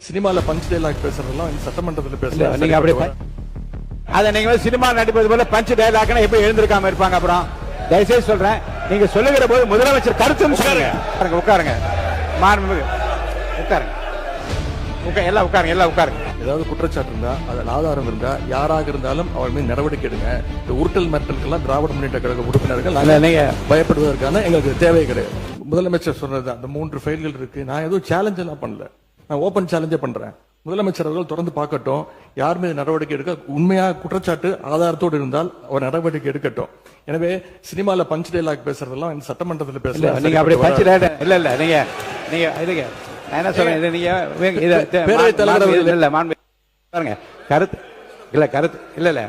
சினிமால punch dialogue பேசுறதெல்லாம் சட்டமன்றத்தில் பேசுறாங்க. நீங்க அப்படி அத நீங்க சினிமா நடிப்பது போல பஞ்ச் டைலாக்னா எப்படி எழுந்திருக்காம இருப்பாங்க? அப்புறம் தயவுசெய்து சொல்றேன், நீங்க சொல்லுகிற போது முதலமைச்சர் கருத்துன்னு சொல்லுங்க. உட்காருங்க மாண்புமிகு உட்காருங்க. எல்லாம் உட்காருங்க, எல்லாம் உட்காருங்க. ஏதாவது குற்றச்சாட்டு இருந்தா, அதில் ஆதாரம் இருந்தா, யாராக இருந்தாலும் அவர் மீது நடவடிக்கை எடுங்க. இந்த உருட்டல் மிரட்டலுக்கெல்லாம் திராவிட முன்னேற்ற கழக உறுப்பினர்கள் பயப்படுவதற்கான எங்களுக்கு தேவை கிடையாது. முதலமைச்சர் சொன்னது அந்த 3 ஃபைல்கள் இருக்கு. நான் எதுவும் சேலஞ்ச் எல்லாம் பண்ணல, நான் ஓபன் சேலஞ்சே பண்றேன். முதலமைச்சர் அவர்கள் தொடர்ந்து பார்க்கட்டும், யார் மீது நடவடிக்கை எடுக்க உண்மையா குற்றச்சாட்டு ஆதாரத்தோடு இருந்தால் அவர் நடவடிக்கை எடுக்கட்டும். எனவே சினிமால பஞ்ச் டைலாக் பேசுறதெல்லாம் சட்டமன்றத்தில் பேசல. நீங்க அப்படி பஞ்ச் டைலாக் இல்ல நீங்க இதுங்க நான் என்ன சொல்றேன், இது நீங்க பேரவைத் தலைவர் இல்ல மாண்பு பாருங்க கருத்து இல்ல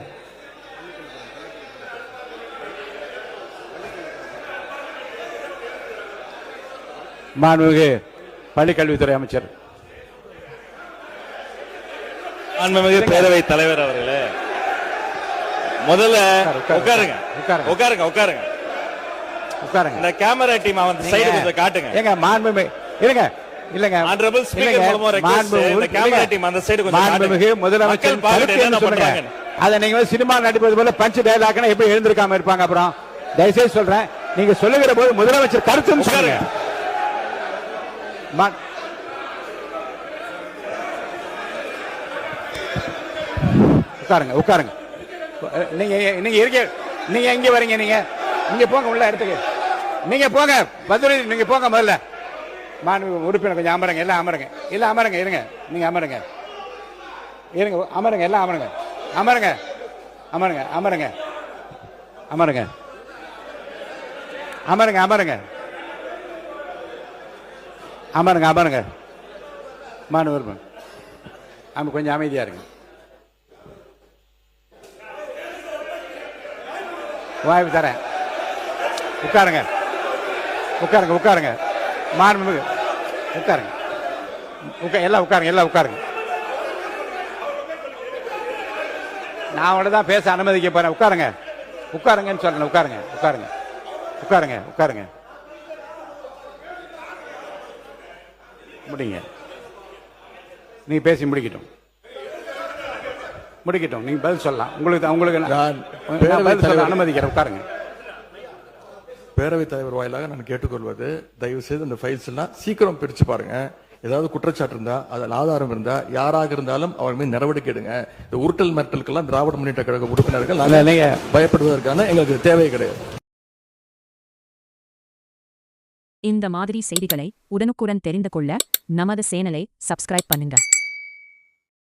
மாண்புமிகு பள்ளிக்கல்வித்துறை அமைச்சர், மாண்புமிகு பேரவைத் தலைவர் அவர்களே, முதல்ல உட்காருங்க. இந்த கேமரா டீம் அவன் சைடு கொஞ்சம் காட்டுங்க. ஏங்க மாண்புமிகு இருங்க, இல்லங்க ஆனரபிள் ஸ்பீக்கர் மூலமா ரெக்வெஸ்ட், இந்த கேமரா டீம் அந்த சைடு கொஞ்சம் காட்டுங்க. மாண்புமிகு முதலமைச்சர் கருத்து என்ன சொல்லுங்க. அத நீங்க சினிமா நடிப்பது போல பஞ்ச் டைலாக்னா எப்படி எழுந்திருக்காம இருப்பாங்க? அப்புறம் தயவுசெய்து சொல்றேன், நீங்க சொல்லுகிற போது முதலமைச்சர் கருத்துன்னு சொல்லுங்க. உட்காருங்க. நீங்க இருக்க, நீங்க எங்க வரீங்க? நீங்க போங்க உள்ள இடத்துக்கு, நீங்க போங்க பத்ரி, நீங்க போங்க முதல்ல. மாண்புமிகு உறுப்பினர் கொஞ்சம் அமருங்க, எல்லாம் அமருங்க, எல்லாம் அமருங்க. இருங்க, நீங்க அமருங்க, எல்லாம் அமருங்க. மாண்பு உறுப்பினர் கொஞ்சம் அமைதியா இருங்க. வாய்ப்பு தரேன். உட்காருங்க. மாண்புமிகு உட்காருங்க. எல்லாம் உட்காருங்க. நான் அவங்கள தான் பேச அனுமதிக்க போறேன். உட்காருங்கன்னு சொல்றேன். உட்காருங்க. முடிங்க. நீங்க பேசி முடிக்கட்டும். நீங்க பதில் சொல்லலாம். உங்களுக்கு நான் அனுமதிக்கிறேன். உட்காருங்க. பேரவைத் தலைவர் வாயிலாக நான் கேட்டுக்கொள்வது, தயவு செய்து இந்த ஃபைல்ஸ் எல்லாம் சீக்கிரம் பிரிச்சு பாருங்க. ஏதாவது குற்றச்சாட்டு இருந்தா, அதில் ஆதாரம் இருந்தா, யாராக இருந்தாலும் அவர் மீது நடவடிக்கை எடுங்க. இந்த உருட்டல் மிரட்டலுக்கெல்லாம் திராவிட முன்னேற்ற கழக உறுப்பினர்கள் பயப்படுவதற்கான எங்களுக்கு தேவை கிடையாது. இந்த மாதிரி செய்திகளை உடனுக்குடன் தெரிந்து கொள்ள நமது சேனலை சப்ஸ்கிரைப் பண்ணுங்க.